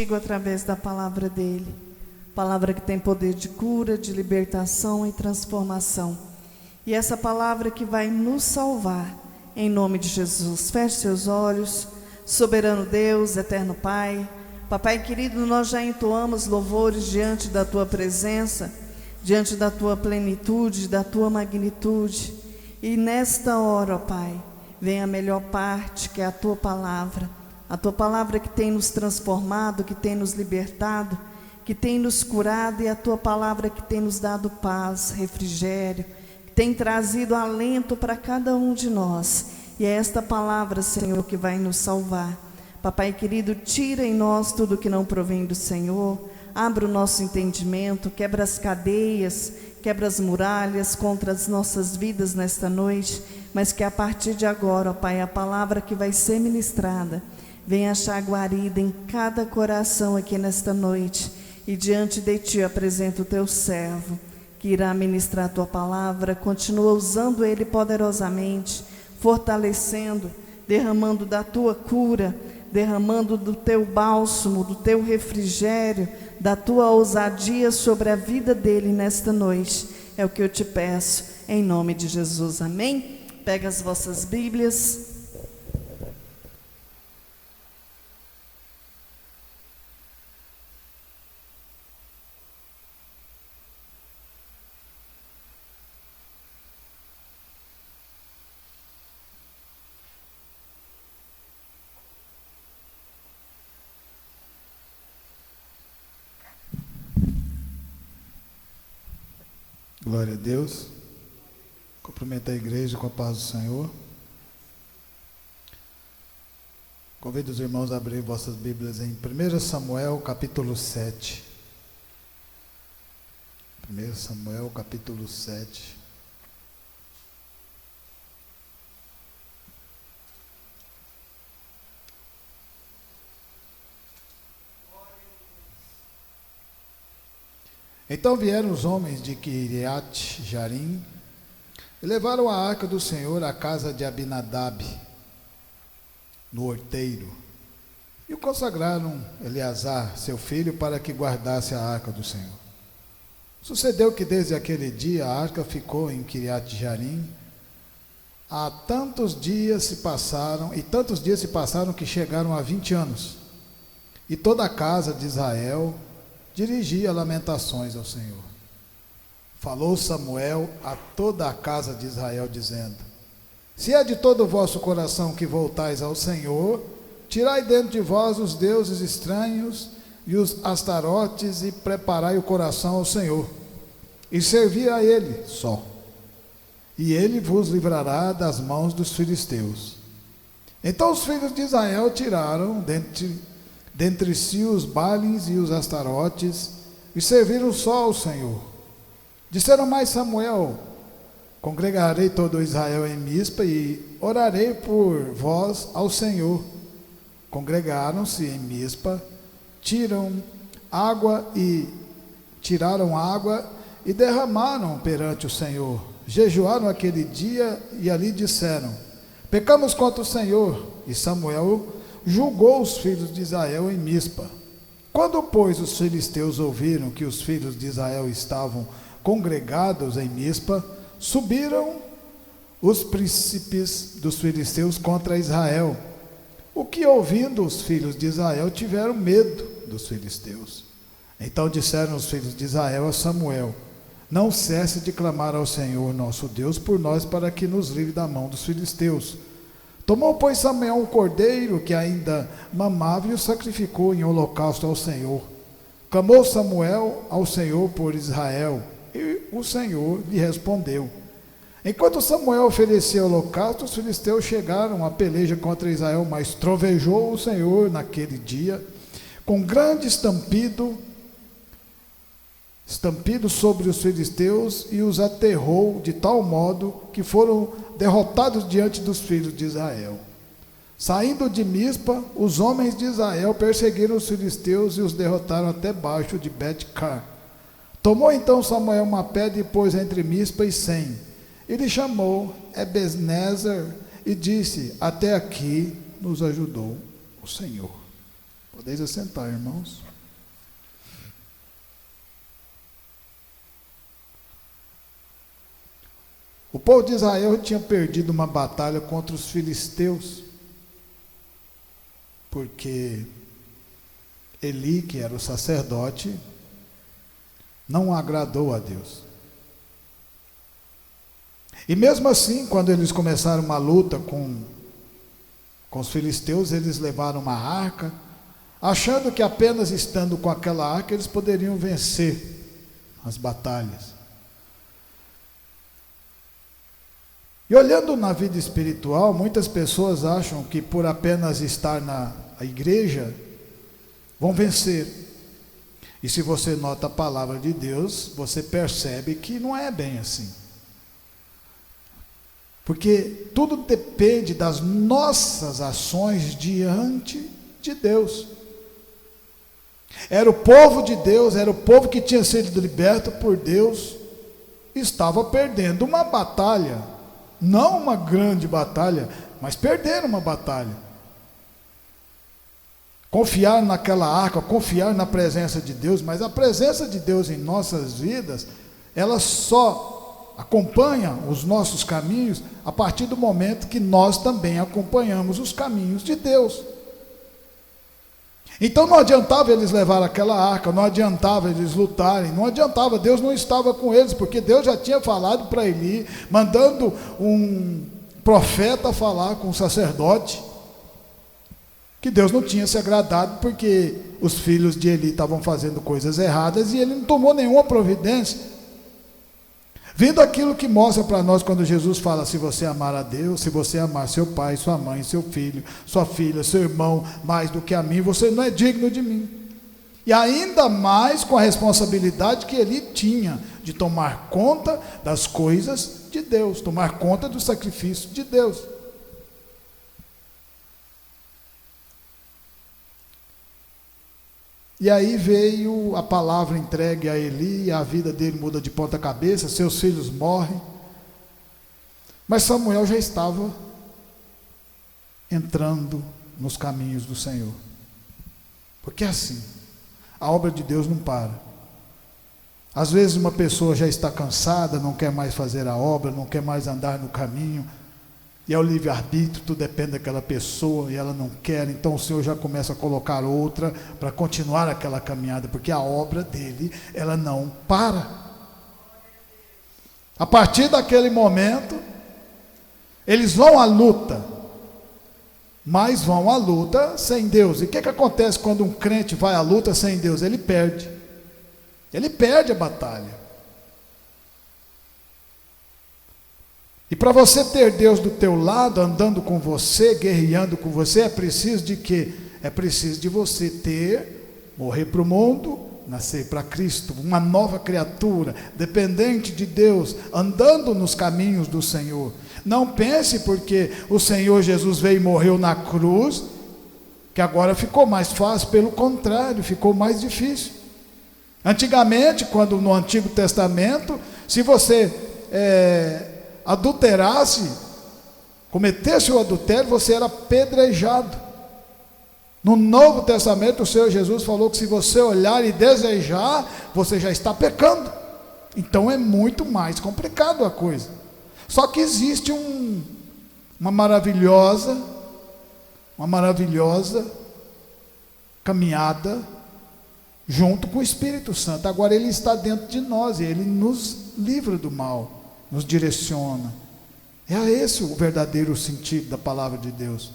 contigo através da palavra dele. Palavra que tem poder de cura, de libertação e transformação. E essa palavra que vai nos salvar, em nome de Jesus. Feche seus olhos, soberano Deus, eterno Pai. Papai querido, nós já entoamos louvores diante da tua presença, diante da tua plenitude, da tua magnitude. E nesta hora, ó Pai, vem a melhor parte, que é a tua palavra que tem nos transformado, que tem nos libertado, que tem nos curado, e a tua palavra que tem nos dado paz, refrigério, que tem trazido alento para cada um de nós. E é esta palavra, Senhor, que vai nos salvar. Papai querido, tira em nós tudo que não provém do Senhor, abra o nosso entendimento, quebra as cadeias, quebra as muralhas contra as nossas vidas nesta noite, mas que a partir de agora, ó Pai, a palavra que vai ser ministrada venha achar guarida em cada coração aqui nesta noite. E diante de ti apresento o teu servo, que irá ministrar a tua palavra. Continua usando ele poderosamente, fortalecendo, derramando da tua cura, derramando do teu bálsamo, do teu refrigério, da tua ousadia sobre a vida dele nesta noite. É o que eu te peço, em nome de Jesus, amém? Pega as vossas Bíblias. Glória a Deus. Cumprimento a igreja com a paz do Senhor. Convido os irmãos a abrir vossas Bíblias em 1 Samuel capítulo 7. 1 Samuel capítulo 7. Então vieram os homens de Quiriate Jarim e levaram a arca do Senhor à casa de Abinadab, no horteiro, e o consagraram Eleazar, seu filho, para que guardasse a arca do Senhor. Sucedeu que desde aquele dia a arca ficou em Quiriate Jarim. Tantos dias se passaram que chegaram a 20 anos, e toda a casa de Israel dirigia lamentações ao Senhor. Falou Samuel a toda a casa de Israel, dizendo: se é de todo o vosso coração que voltais ao Senhor, tirai dentro de vós os deuses estranhos e os astarotes, e preparai o coração ao Senhor, e servi a Ele só, e Ele vos livrará das mãos dos filisteus. Então os filhos de Israel tiraram dentre si os Baalins e os astarotes, e serviram só ao Senhor. Disseram mais Samuel: congregarei todo Israel em Mispa, e orarei por vós ao Senhor. Congregaram-se em Mispa, tiraram água e derramaram perante o Senhor. Jejuaram aquele dia e ali disseram: pecamos contra o Senhor. E Samuel julgou os filhos de Israel em Mispa. Quando, pois, os filisteus ouviram que os filhos de Israel estavam congregados em Mispa, subiram os príncipes dos filisteus contra Israel, o que, ouvindo os filhos de Israel, tiveram medo dos filisteus. Então disseram os filhos de Israel a Samuel: não cesse de clamar ao Senhor nosso Deus por nós, para que nos livre da mão dos filisteus. Tomou, pois, Samuel um cordeiro que ainda mamava e o sacrificou em holocausto ao Senhor. Clamou Samuel ao Senhor por Israel, e o Senhor lhe respondeu. Enquanto Samuel oferecia holocausto, os filisteus chegaram à peleja contra Israel, mas trovejou o Senhor naquele dia com grande estampido sobre os filisteus, e os aterrou de tal modo que foram derrotados diante dos filhos de Israel. Saindo de Mispa, os homens de Israel perseguiram os filisteus e os derrotaram até baixo de Bet-car. Tomou então Samuel uma pedra e pôs entre Mispa e Sem. Ele chamou Ebenezer e disse: até aqui nos ajudou o Senhor. Podeis assentar, irmãos. O povo de Israel tinha perdido uma batalha contra os filisteus, porque Eli, que era o sacerdote, não agradou a Deus. E mesmo assim, quando eles começaram uma luta com os filisteus, eles levaram uma arca, achando que apenas estando com aquela arca eles poderiam vencer as batalhas. E olhando na vida espiritual, muitas pessoas acham que por apenas estar na igreja, vão vencer. E se você nota a palavra de Deus, você percebe que não é bem assim. Porque tudo depende das nossas ações diante de Deus. Era o povo de Deus, era o povo que tinha sido liberto por Deus, estava perdendo uma batalha. Não uma grande batalha, mas perderam uma batalha. Confiar naquela arca, confiar na presença de Deus, mas a presença de Deus em nossas vidas, ela só acompanha os nossos caminhos a partir do momento que nós também acompanhamos os caminhos de Deus. Então não adiantava eles levar aquela arca, não adiantava eles lutarem, não adiantava, Deus não estava com eles, porque Deus já tinha falado para Eli, mandando um profeta falar com o sacerdote, que Deus não tinha se agradado, porque os filhos de Eli estavam fazendo coisas erradas, e ele não tomou nenhuma providência. Vindo aquilo que mostra para nós quando Jesus fala: se você amar a Deus, se você amar seu pai, sua mãe, seu filho, sua filha, seu irmão, mais do que a mim, você não é digno de mim. E ainda mais com a responsabilidade que ele tinha de tomar conta das coisas de Deus, tomar conta do sacrifício de Deus. E aí veio a palavra entregue a Eli, e a vida dele muda de ponta cabeça, seus filhos morrem. Mas Samuel já estava entrando nos caminhos do Senhor. Porque é assim, a obra de Deus não para. Às vezes uma pessoa já está cansada, não quer mais fazer a obra, não quer mais andar no caminho, e é o livre-arbítrio, tudo depende daquela pessoa, e ela não quer, então o Senhor já começa a colocar outra para continuar aquela caminhada, porque a obra dele, ela não para. A partir daquele momento, eles vão à luta, mas vão à luta sem Deus. E o que acontece quando um crente vai à luta sem Deus? Ele perde a batalha. E para você ter Deus do teu lado, andando com você, guerreando com você, é preciso de quê? É preciso de você morrer para o mundo, nascer para Cristo, uma nova criatura, dependente de Deus, andando nos caminhos do Senhor. Não pense porque o Senhor Jesus veio e morreu na cruz, que agora ficou mais fácil, pelo contrário, ficou mais difícil. Antigamente, quando no Antigo Testamento, se você adulterasse, cometesse o adultério, você era apedrejado. No Novo Testamento, o Senhor Jesus falou que se você olhar e desejar, você já está pecando. Então é muito mais complicado a coisa. Só que existe uma maravilhosa caminhada junto com o Espírito Santo. Agora ele está dentro de nós e ele nos livra do mal, nos direciona. É esse o verdadeiro sentido da palavra de Deus.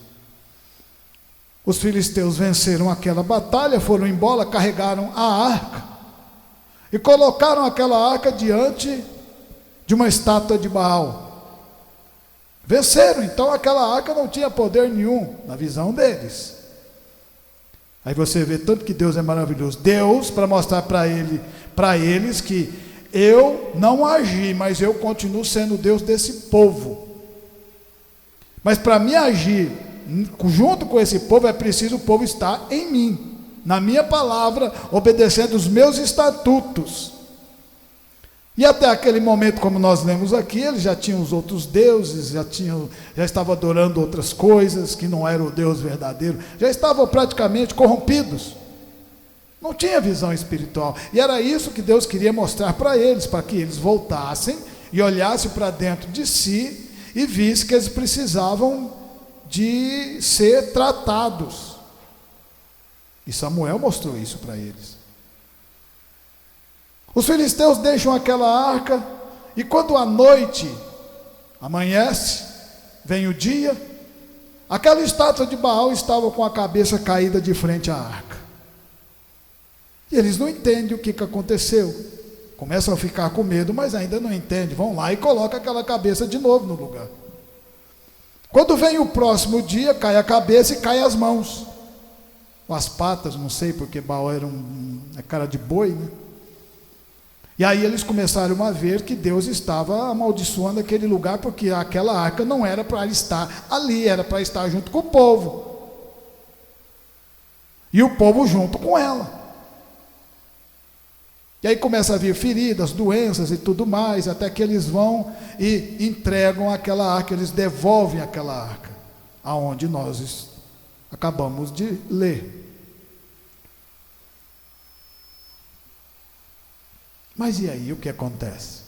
Os filisteus venceram aquela batalha, foram embora, carregaram a arca e colocaram aquela arca diante de uma estátua de Baal. Venceram, então aquela arca não tinha poder nenhum na visão deles. Aí você vê tanto que Deus é maravilhoso. Deus, para mostrar para eles que eu não agi, mas eu continuo sendo Deus desse povo. Mas para mim agir junto com esse povo, é preciso o povo estar em mim, na minha palavra, obedecendo os meus estatutos. E até aquele momento, como nós lemos aqui, eles já tinham os outros deuses, já estavam adorando outras coisas que não era o Deus verdadeiro, já estavam praticamente corrompidos. Não tinha visão espiritual. E era isso que Deus queria mostrar para eles, para que eles voltassem e olhassem para dentro de si e vissem que eles precisavam de ser tratados. E Samuel mostrou isso para eles. Os filisteus deixam aquela arca, e quando a noite amanhece, vem o dia, aquela estátua de Baal estava com a cabeça caída de frente à arca. E eles não entendem o que aconteceu. Começam a ficar com medo, mas ainda não entendem. Vão lá e colocam aquela cabeça de novo no lugar. Quando vem o próximo dia, cai a cabeça e cai as mãos. Ou as patas, não sei, porque Baal era cara de boi, né? E aí eles começaram a ver que Deus estava amaldiçoando aquele lugar, porque aquela arca não era para estar ali, era para estar junto com o povo. E o povo junto com ela. E aí começa a vir feridas, doenças e tudo mais, até que eles vão e entregam aquela arca, eles devolvem aquela arca, aonde nós acabamos de ler. Mas e aí o que acontece?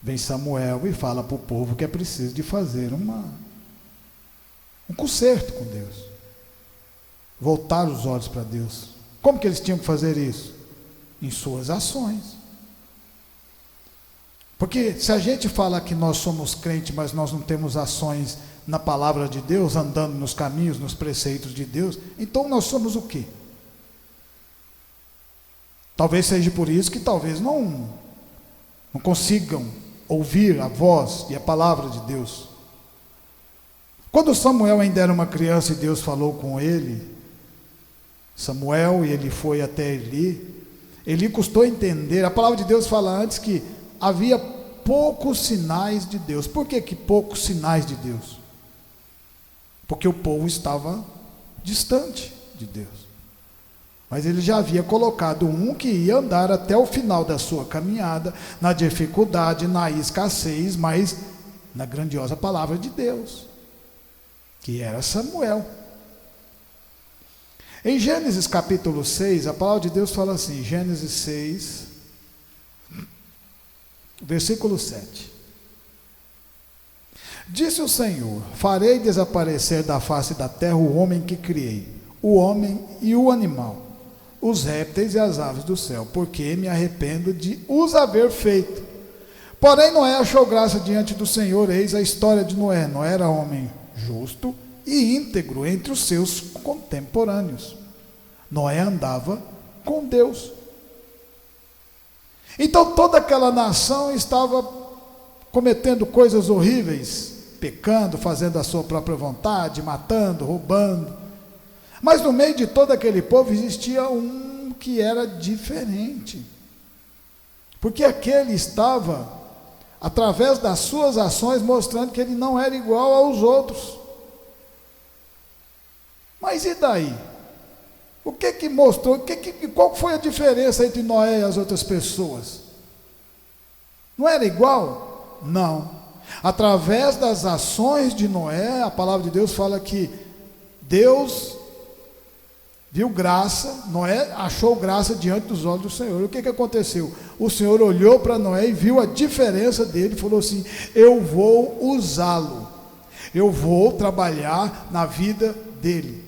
Vem Samuel e fala para o povo que é preciso de fazer um conserto com Deus. Voltar os olhos para Deus. Como que eles tinham que fazer isso? Em suas ações. Porque se a gente fala que nós somos crentes, mas nós não temos ações na palavra de Deus, andando nos caminhos, nos preceitos de Deus, então nós somos o quê? Talvez seja por isso que talvez não consigam ouvir a voz e a palavra de Deus. Quando Samuel ainda era uma criança e Deus falou com ele, Samuel, e ele foi até Eli custou entender, a palavra de Deus fala antes que havia poucos sinais de Deus. Por que poucos sinais de Deus? Porque o povo estava distante de Deus. Mas ele já havia colocado um que ia andar até o final da sua caminhada, na dificuldade, na escassez, mas na grandiosa palavra de Deus, que era Samuel. Em Gênesis capítulo 6, a palavra de Deus fala assim, Gênesis 6, versículo 7. Disse o Senhor: farei desaparecer da face da terra o homem que criei, o homem e o animal, os répteis e as aves do céu, porque me arrependo de os haver feito. Porém Noé achou graça diante do Senhor. Eis a história de Noé. Noé era homem justo e íntegro entre os seus contemporâneos. Noé andava com Deus. Então toda aquela nação estava cometendo coisas horríveis, pecando, fazendo a sua própria vontade, matando, roubando. Mas no meio de todo aquele povo existia um que era diferente, porque aquele estava, através das suas ações, mostrando que ele não era igual aos outros. Mas e daí? O que mostrou? Qual foi a diferença entre Noé e as outras pessoas? Não era igual? Não. Através das ações de Noé, a palavra de Deus fala que Deus viu graça, Noé achou graça diante dos olhos do Senhor. O que aconteceu? O Senhor olhou para Noé e viu a diferença dele e falou assim: eu vou usá-lo, eu vou trabalhar na vida dele,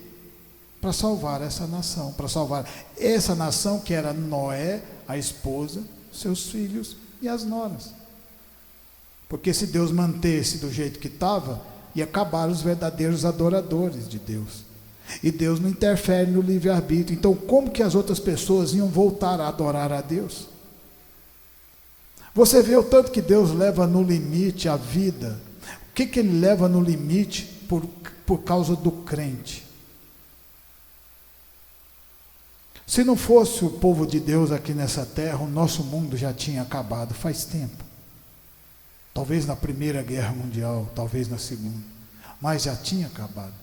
para salvar essa nação, para salvar essa nação que era Noé, a esposa, seus filhos e as noras. Porque se Deus mantesse do jeito que estava, ia acabar os verdadeiros adoradores de Deus. E Deus não interfere no livre-arbítrio. Então como que as outras pessoas iam voltar a adorar a Deus? Você vê o tanto que Deus leva no limite a vida. O que Ele leva no limite por causa do crente? Se não fosse o povo de Deus aqui nessa terra, o nosso mundo já tinha acabado faz tempo. Talvez na Primeira Guerra Mundial, talvez na Segunda, mas já tinha acabado.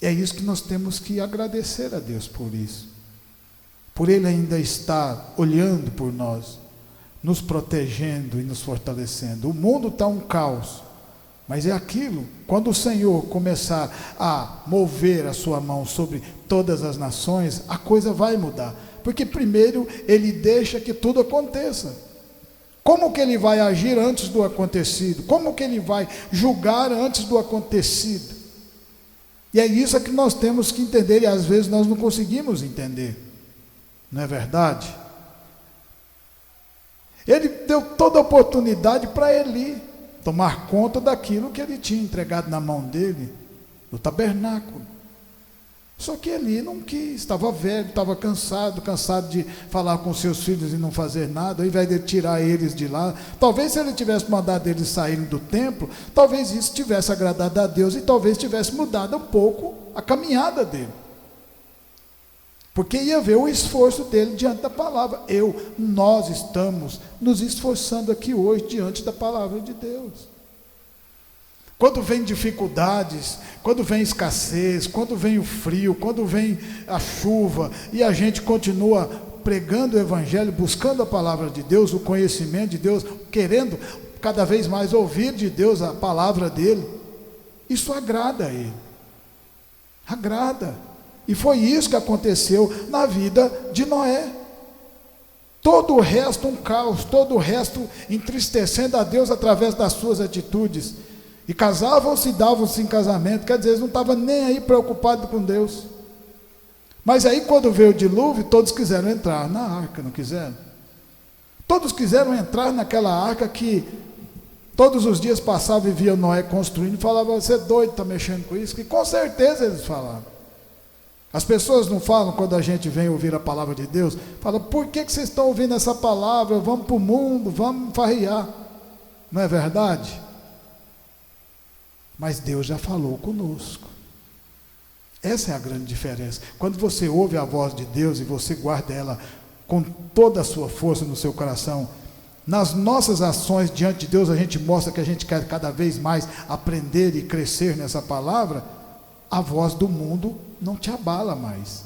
É isso que nós temos que agradecer a Deus por isso. por Ele ainda estar olhando por nós, nos protegendo e nos fortalecendo. O mundo está um caos, mas é aquilo, quando o Senhor começar a mover a sua mão sobre todas as nações, a coisa vai mudar, porque primeiro Ele deixa que tudo aconteça. Como que Ele vai agir antes do acontecido? Como que Ele vai julgar antes do acontecido? E é isso que nós temos que entender, e às vezes nós não conseguimos entender, não é verdade? Ele deu toda a oportunidade para Eli tomar conta daquilo que ele tinha entregado na mão dele, do tabernáculo. Só que Eli não quis, estava velho, estava cansado de falar com seus filhos e não fazer nada, ao invés de tirar eles de lá. Talvez se ele tivesse mandado eles saírem do templo, talvez isso tivesse agradado a Deus e talvez tivesse mudado um pouco a caminhada dele. Porque ia ver o esforço dele diante da palavra. Nós estamos nos esforçando aqui hoje diante da palavra de Deus. Quando vem dificuldades, quando vem escassez, quando vem o frio, quando vem a chuva, e a gente continua pregando o Evangelho, buscando a palavra de Deus, o conhecimento de Deus, querendo cada vez mais ouvir de Deus a palavra dele, isso agrada a Ele. Agrada. E foi isso que aconteceu na vida de Noé. Todo o resto um caos, todo o resto entristecendo a Deus através das suas atitudes. E casavam-se e davam-se em casamento, quer dizer, eles não estavam nem aí preocupados com Deus. Mas aí quando veio o dilúvio, todos quiseram entrar na arca, não quiseram? Todos quiseram entrar naquela arca que todos os dias passava e via Noé construindo, e falava, você é doido, está mexendo com isso? Que com certeza eles falavam. As pessoas não falam quando a gente vem ouvir a palavra de Deus, falam, por que vocês estão ouvindo essa palavra? Vamos para o mundo, vamos farriar. Não é verdade? Mas Deus já falou conosco. Essa é a grande diferença. Quando você ouve a voz de Deus e você guarda ela com toda a sua força no seu coração, nas nossas ações diante de Deus, a gente mostra que a gente quer cada vez mais aprender e crescer nessa palavra. A voz do mundo não te abala mais.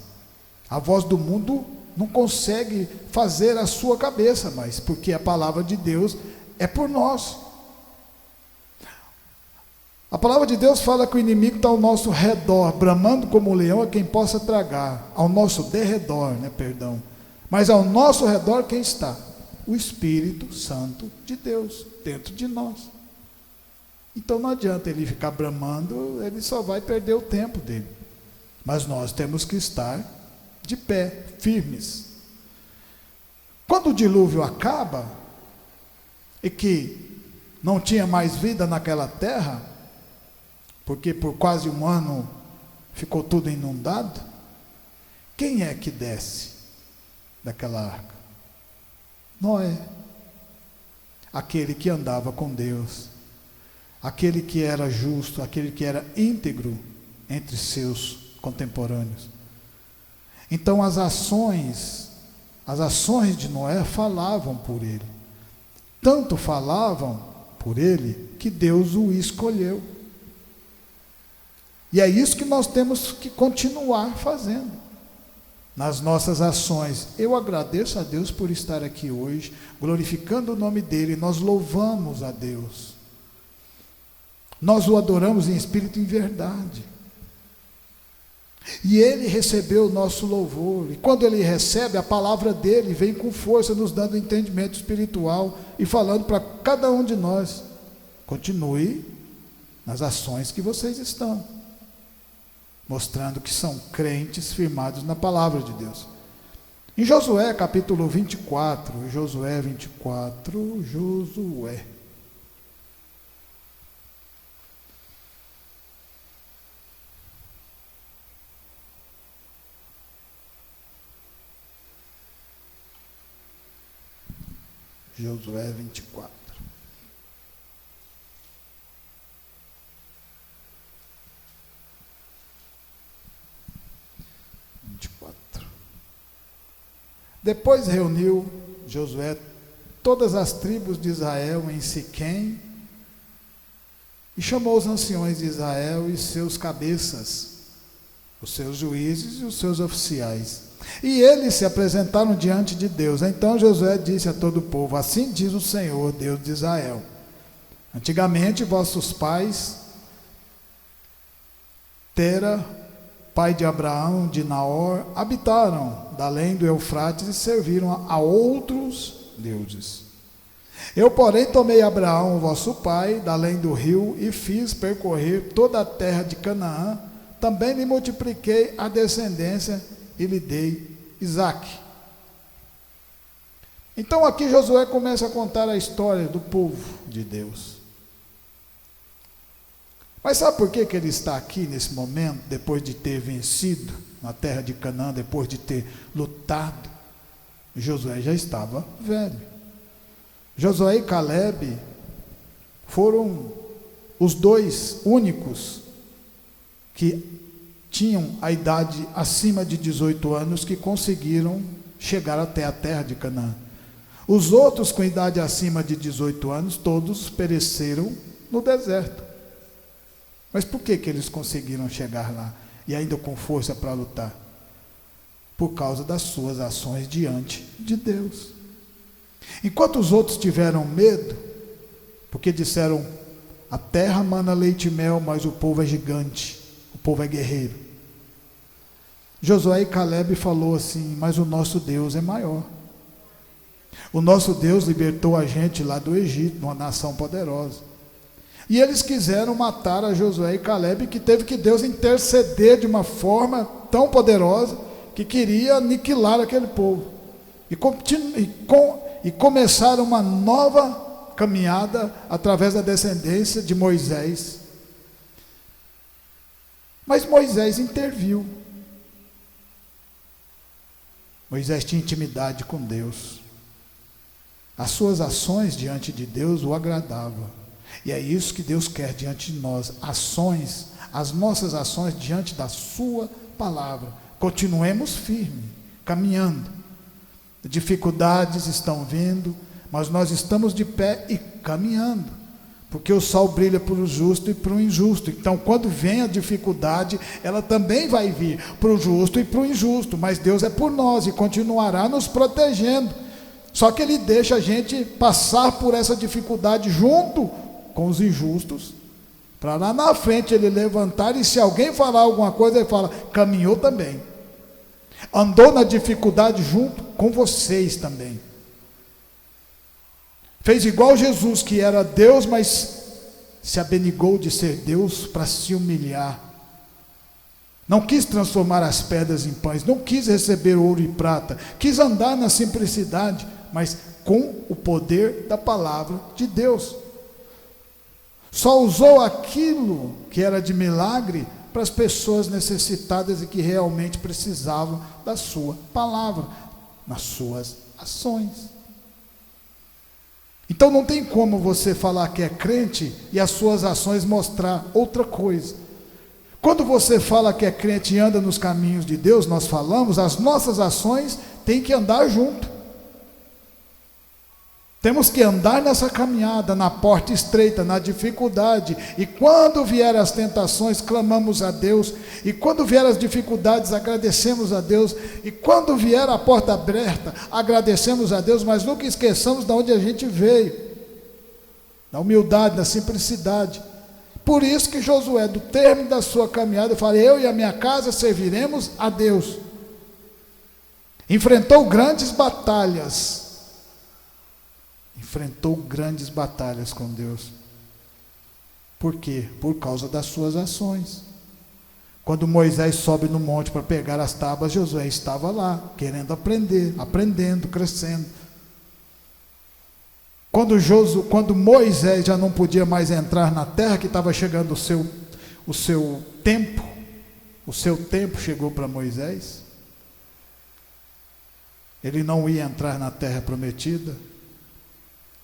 A voz do mundo não consegue fazer a sua cabeça mais, porque a palavra de Deus é por nós. A palavra de Deus fala que o inimigo está ao nosso redor, bramando como um leão a quem possa tragar. Ao nosso derredor, Mas ao nosso redor quem está? O Espírito Santo de Deus, dentro de nós. Então não adianta ele ficar bramando, ele só vai perder o tempo dele. Mas nós temos que estar de pé, firmes. Quando o dilúvio acaba, e que não tinha mais vida naquela terra, porque por quase um ano ficou tudo inundado, quem é que desce daquela arca? Noé, aquele que andava com Deus, aquele que era justo, aquele que era íntegro entre seus contemporâneos. Então as ações de Noé falavam por ele, tanto falavam por ele que Deus o escolheu. E é isso que nós temos que continuar fazendo nas nossas ações. Eu agradeço a Deus por estar aqui hoje, glorificando o nome dele. Nós louvamos a Deus, nós o adoramos em espírito e em verdade, e ele recebeu o nosso louvor. E quando ele recebe, a palavra dele vem com força, nos dando entendimento espiritual e falando para cada um de nós: continue nas ações que vocês estão, mostrando que são crentes firmados na palavra de Deus. Em Josué capítulo 24, Josué 24, Josué. Josué 24. Depois reuniu Josué todas as tribos de Israel em Siquém e chamou os anciões de Israel e seus cabeças, os seus juízes e os seus oficiais, E eles se apresentaram diante de Deus. Então Josué disse a todo o povo: assim diz o Senhor, Deus de Israel: antigamente vossos pais, Tera, pai de Abraão, de Naor, habitaram da além do Eufrates e serviram a outros deuses. Eu, porém, tomei Abraão, vosso pai, da além do rio, e fiz percorrer toda a terra de Canaã. Também lhe multipliquei a descendência e lhe dei Isaque. Então aqui Josué começa a contar a história do povo de Deus. Mas sabe por que ele está aqui nesse momento, depois de ter vencido na terra de Canaã, depois de ter lutado? Josué já estava velho. Josué e Calebe foram os dois únicos que tinham a idade acima de 18 anos que conseguiram chegar até a terra de Canaã. Os outros com idade acima de 18 anos, todos pereceram no deserto. Mas por que eles conseguiram chegar lá e ainda com força para lutar? Por causa das suas ações diante de Deus. Enquanto os outros tiveram medo, porque disseram: a terra mana leite e mel, mas o povo é gigante, o povo é guerreiro. Josué e Calebe falou assim: mas o nosso Deus é maior. O nosso Deus libertou a gente lá do Egito, uma nação poderosa. E eles quiseram matar a Josué e Calebe, que teve que Deus interceder de uma forma tão poderosa, que queria aniquilar aquele povo. E começaram uma nova caminhada através da descendência de Moisés. Mas Moisés interviu. Moisés tinha intimidade com Deus. As suas ações diante de Deus o agradavam. E é isso que Deus quer diante de nós, ações, as nossas ações diante da sua palavra. Continuemos firmes, caminhando. Dificuldades estão vindo, mas nós estamos de pé e caminhando, porque o sol brilha para o justo e para o injusto. Então, quando vem a dificuldade, ela também vai vir para o justo e para o injusto, mas Deus é por nós e continuará nos protegendo. Só que Ele deixa a gente passar por essa dificuldade junto com os injustos, para lá na frente Ele levantar, e se alguém falar alguma coisa, Ele fala: caminhou também, andou na dificuldade junto com vocês também, fez igual Jesus, que era Deus, mas se abenigou de ser Deus para se humilhar, não quis transformar as pedras em pães, não quis receber ouro e prata, quis andar na simplicidade, mas com o poder da palavra de Deus. Só usou aquilo que era de milagre para as pessoas necessitadas e que realmente precisavam da sua palavra, nas suas ações. Então não tem como você falar que é crente e as suas ações mostrar outra coisa. Quando você fala que é crente e anda nos caminhos de Deus, nós falamos, as nossas ações têm que andar junto. Temos que andar nessa caminhada, na porta estreita, na dificuldade, e quando vier as tentações, clamamos a Deus, e quando vier as dificuldades, agradecemos a Deus, e quando vier a porta aberta, agradecemos a Deus, mas nunca esqueçamos de onde a gente veio, da humildade, da simplicidade. Por isso que Josué, do término da sua caminhada, fala: eu e a minha casa serviremos a Deus. Enfrentou grandes batalhas, com Deus. Por quê? Por causa das suas ações. Quando Moisés sobe no monte para pegar as tábuas, Josué estava lá, querendo aprender, aprendendo, crescendo. Quando Moisés já não podia mais entrar na terra, que estava chegando o seu tempo chegou para Moisés, ele não ia entrar na terra prometida,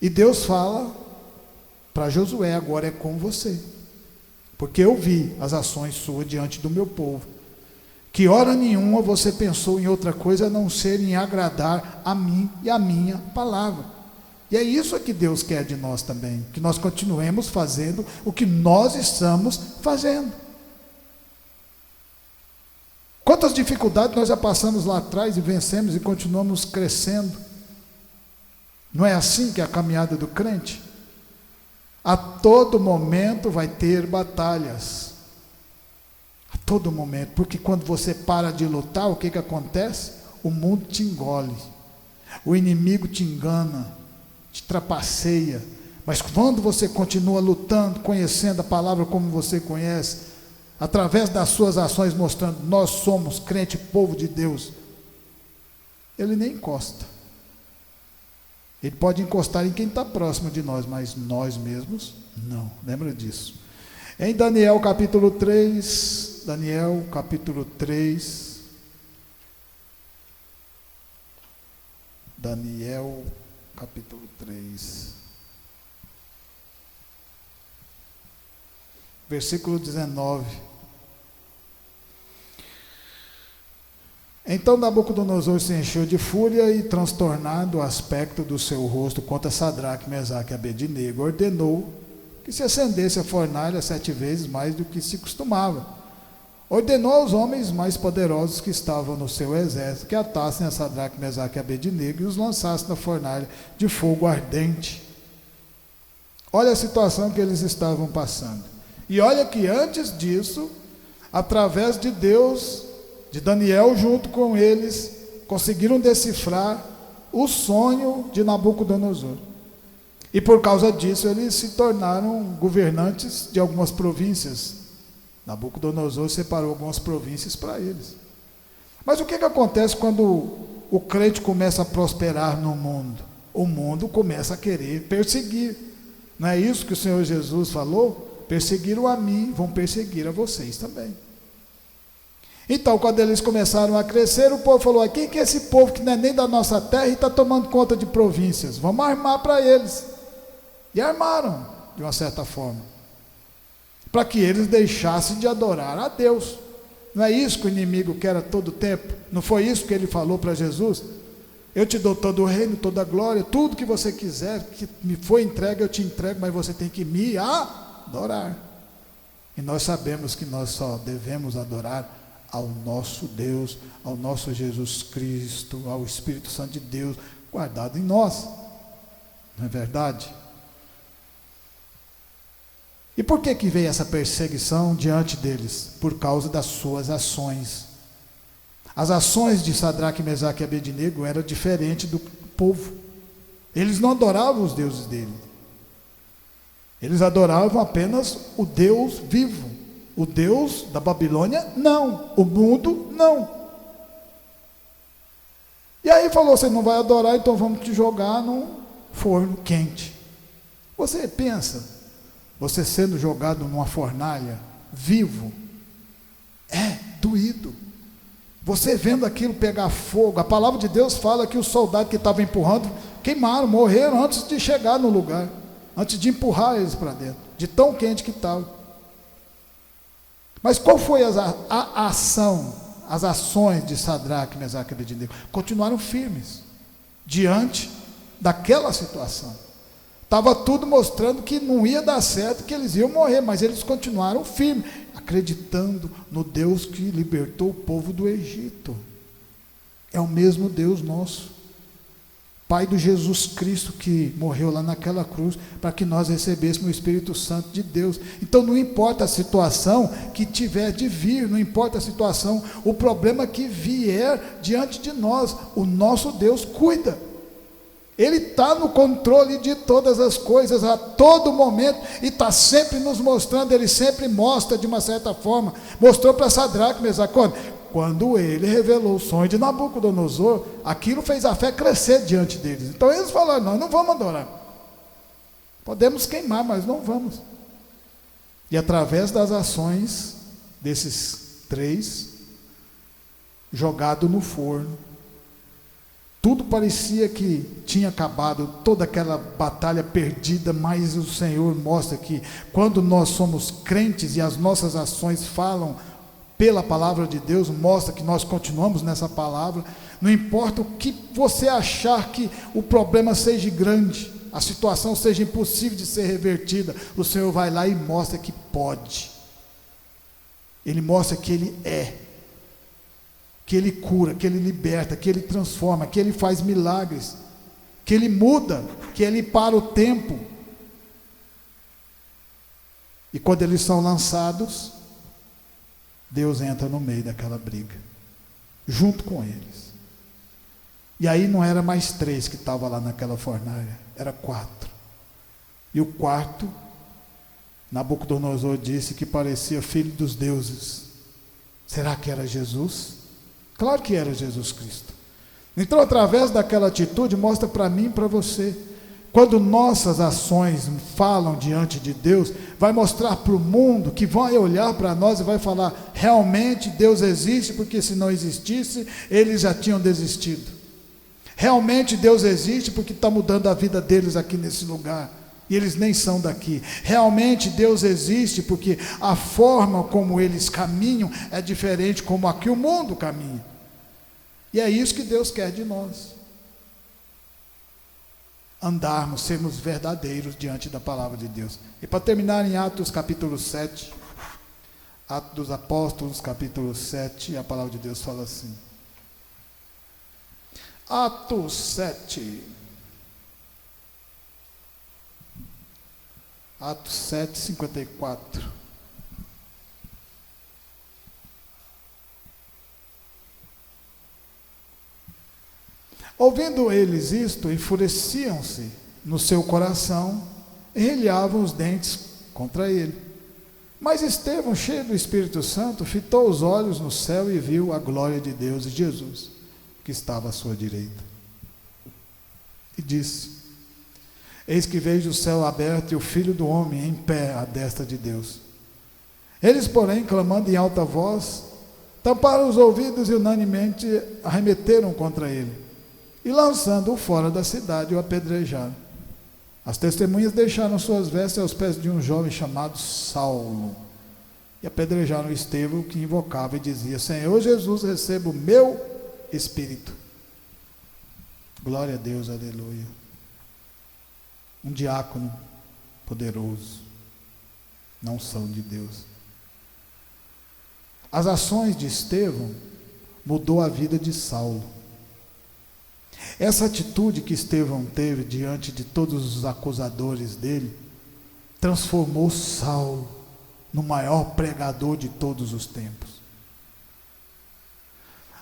e Deus fala para Josué: agora é com você, porque eu vi as ações suas diante do meu povo, que hora nenhuma você pensou em outra coisa a não ser em agradar a mim e a minha palavra. E é isso que Deus quer de nós também, que nós continuemos fazendo o que nós estamos fazendo. Quantas dificuldades nós já passamos lá atrás e vencemos e continuamos crescendo? Não é assim que é a caminhada do crente? A todo momento vai ter batalhas. A todo momento. Porque quando você para de lutar, o que acontece? O mundo te engole. O inimigo te engana, te trapaceia. Mas quando você continua lutando, conhecendo a palavra como você conhece, através das suas ações mostrando, nós somos crente, povo de Deus, ele nem encosta. Ele pode encostar em quem está próximo de nós, mas nós mesmos não. Lembra disso? Em Daniel capítulo 3, Daniel capítulo 3, Daniel capítulo 3, versículo 19. Então Nabucodonosor se encheu de fúria e, transtornado o aspecto do seu rosto contra Sadraque, Mesaque e Abednego, ordenou que se acendesse a fornalha 7 vezes mais do que se costumava. Ordenou aos homens mais poderosos que estavam no seu exército que atassem a Sadraque, Mesaque e Abednego e os lançassem na fornalha de fogo ardente. Olha a situação que eles estavam passando. E olha que antes disso, através de Deus, de Daniel junto com eles, conseguiram decifrar o sonho de Nabucodonosor. E por causa disso eles se tornaram governantes de algumas províncias. Nabucodonosor separou algumas províncias para eles. Mas o que acontece quando o crente começa a prosperar no mundo? O mundo começa a querer perseguir. Não é isso que o Senhor Jesus falou? Perseguiram a mim, vão perseguir a vocês também. Então, quando eles começaram a crescer, o povo falou: quem que é esse povo que não é nem da nossa terra e está tomando conta de províncias? Vamos armar para eles. E armaram, de uma certa forma, para que eles deixassem de adorar a Deus. Não é isso que o inimigo quer a todo tempo? Não foi isso que ele falou para Jesus? Eu te dou todo o reino, toda a glória, tudo que você quiser, que me foi entregue, eu te entrego, mas você tem que me adorar. E nós sabemos que nós só devemos adorar ao nosso Deus, ao nosso Jesus Cristo, ao Espírito Santo de Deus guardado em nós. Não é verdade? E por que veio essa perseguição diante deles? Por causa das suas ações. As ações de Sadraque, Mesaque e Abednego eram diferentes do povo. Eles não adoravam os deuses dele. Eles adoravam apenas o Deus vivo. O Deus da Babilônia, não. O mundo, não. E aí falou: você não vai adorar, então vamos te jogar num forno quente. Você pensa, você sendo jogado numa fornalha, vivo, é doído. Você vendo aquilo pegar fogo. A palavra de Deus fala que os soldados que estavam empurrando, queimaram, morreram antes de chegar no lugar, antes de empurrar eles para dentro, de tão quente que estava. Mas qual foi a ação, as ações de Sadraque, Mesaque e Abednego? Continuaram firmes, diante daquela situação. Estava tudo mostrando que não ia dar certo, que eles iam morrer, mas eles continuaram firmes, acreditando no Deus que libertou o povo do Egito. É o mesmo Deus nosso, Pai do Jesus Cristo, que morreu lá naquela cruz, para que nós recebêssemos o Espírito Santo de Deus. Então não importa a situação que tiver de vir, não importa a situação, o problema que vier diante de nós, o nosso Deus cuida. Ele está no controle de todas as coisas, a todo momento, e está sempre nos mostrando. Ele sempre mostra de uma certa forma. Mostrou para Sadraque, Mesaque, quando ele revelou o sonho de Nabucodonosor, aquilo fez a fé crescer diante deles. Então eles falaram: nós não vamos adorar, podemos queimar, mas não vamos. E através das ações desses 3, jogado no forno, tudo parecia que tinha acabado, toda aquela batalha perdida, mas o Senhor mostra que quando nós somos crentes e as nossas ações falam pela palavra de Deus, mostra que nós continuamos nessa palavra. Não importa o que você achar que o problema seja grande, a situação seja impossível de ser revertida, o Senhor vai lá e mostra que pode. Ele mostra que Ele é. que Ele cura, que Ele liberta, que Ele transforma, que Ele faz milagres, que Ele muda, que Ele para o tempo. E quando eles são lançados, Deus entra no meio daquela briga, junto com eles. E aí não era mais 3 que estavam lá naquela fornalha, era 4. E o quarto, Nabucodonosor disse que parecia filho dos deuses. Será que era Jesus? Claro que era Jesus Cristo. Então, através daquela atitude, mostra para mim e para você, quando nossas ações falam diante de Deus, vai mostrar para o mundo, que vai olhar para nós e vai falar, realmente Deus existe, porque se não existisse, eles já tinham desistido. Realmente Deus existe, porque está mudando a vida deles aqui nesse lugar, e eles nem são daqui. Realmente Deus existe, porque a forma como eles caminham é diferente como aqui o mundo caminha. E é isso que Deus quer de nós. Andarmos, sermos verdadeiros diante da palavra de Deus. E para terminar, em Atos capítulo 7, Atos dos Apóstolos capítulo 7, a palavra de Deus fala assim. Atos 7. Atos 7, 54. Ouvindo eles isto, enfureciam-se no seu coração e relhavam os dentes contra ele. Mas Estevão, cheio do Espírito Santo, fitou os olhos no céu e viu a glória de Deus e Jesus, que estava à sua direita. E disse: Eis que vejo o céu aberto e o Filho do Homem em pé à destra de Deus. Eles, porém, clamando em alta voz, tamparam os ouvidos e unanimemente arremeteram contra ele. E lançando-o fora da cidade, o apedrejaram. As testemunhas deixaram suas vestes aos pés de um jovem chamado Saulo. E apedrejaram Estevão, que invocava e dizia: Senhor Jesus, receba o meu espírito. Glória a Deus, aleluia. Um diácono poderoso, não são de Deus. As ações de Estevão mudou a vida de Saulo. Essa atitude que Estevão teve diante de todos os acusadores dele, transformou Saulo no maior pregador de todos os tempos.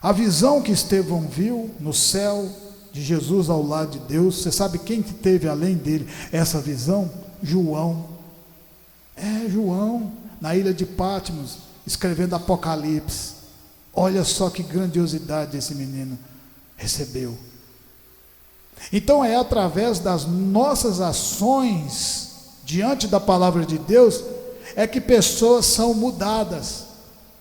A visão que Estevão viu no céu, de Jesus ao lado de Deus, você sabe quem que teve além dele essa visão? João. João, na ilha de Patmos, escrevendo Apocalipse. Olha só que grandiosidade esse menino recebeu. Então é através das nossas ações diante da palavra de Deus é que pessoas são mudadas,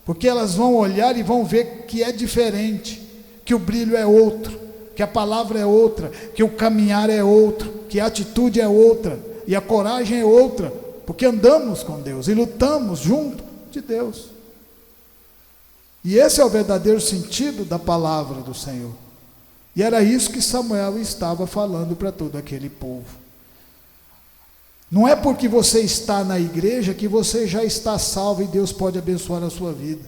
porque elas vão olhar e vão ver que é diferente, que o brilho é outro, que a palavra é outra, que o caminhar é outro, que a atitude é outra e a coragem é outra, porque andamos com Deus e lutamos junto de Deus. E esse é o verdadeiro sentido da palavra do Senhor. E era isso que Samuel estava falando para todo aquele povo. Não é porque você está na igreja que você já está salvo e Deus pode abençoar a sua vida.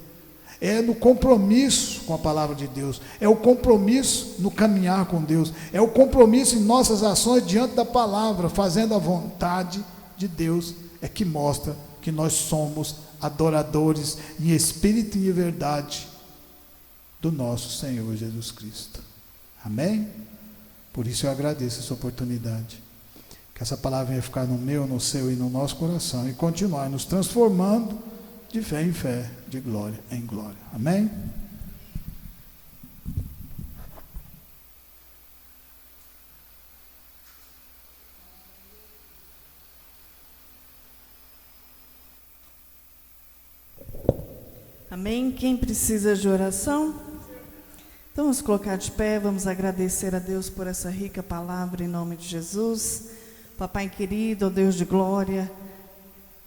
É no compromisso com a palavra de Deus, é o compromisso no caminhar com Deus, é o compromisso em nossas ações diante da palavra, fazendo a vontade de Deus, é que mostra que nós somos adoradores em espírito e em verdade do nosso Senhor Jesus Cristo. Amém? Por isso eu agradeço essa oportunidade. Que essa palavra venha ficar no meu, no seu e no nosso coração e continuar nos transformando de fé em fé, de glória em glória. Amém? Amém? Quem precisa de oração? Então vamos colocar de pé, vamos agradecer a Deus por essa rica palavra em nome de Jesus. Papai querido, ó Deus de glória,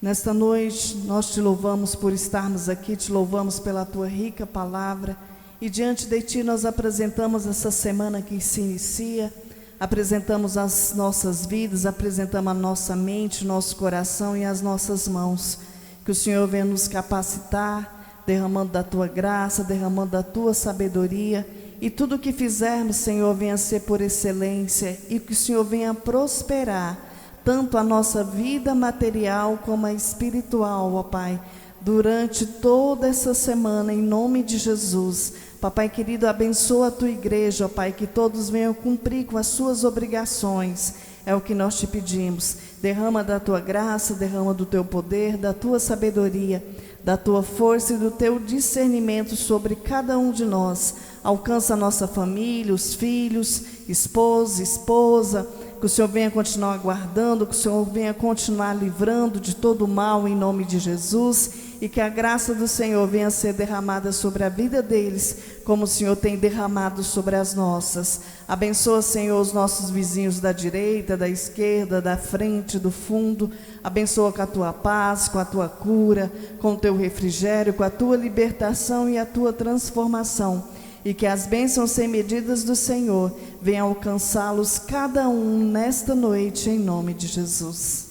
nesta noite nós te louvamos por estarmos aqui, te louvamos pela tua rica palavra e diante de ti nós apresentamos essa semana que se inicia, apresentamos as nossas vidas, apresentamos a nossa mente, nosso coração e as nossas mãos, que o Senhor venha nos capacitar derramando da tua graça, derramando da tua sabedoria. E tudo que fizermos, Senhor, venha ser por excelência e que o Senhor venha prosperar tanto a nossa vida material como a espiritual, ó Pai, durante toda essa semana, em nome de Jesus. Papai querido, abençoa a tua igreja, ó Pai, que todos venham cumprir com as suas obrigações. É o que nós te pedimos. Derrama da tua graça, derrama do teu poder, da tua sabedoria, da tua força e do teu discernimento sobre cada um de nós. Alcança a nossa família, os filhos, esposo, esposa. Que o Senhor venha continuar guardando, que o Senhor venha continuar livrando de todo o mal em nome de Jesus, e que a graça do Senhor venha ser derramada sobre a vida deles, como o Senhor tem derramado sobre as nossas. Abençoa, Senhor, os nossos vizinhos da direita, da esquerda, da frente, do fundo. Abençoa com a tua paz, com a tua cura, com o teu refrigério, com a tua libertação e a tua transformação. E que as bênçãos sem medidas do Senhor venham alcançá-los cada um nesta noite, em nome de Jesus.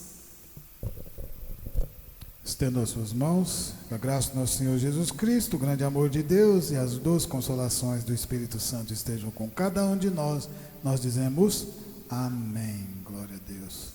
Estenda as suas mãos, que a graça do nosso Senhor Jesus Cristo, o grande amor de Deus e as doces consolações do Espírito Santo estejam com cada um de nós. Nós dizemos amém. Glória a Deus.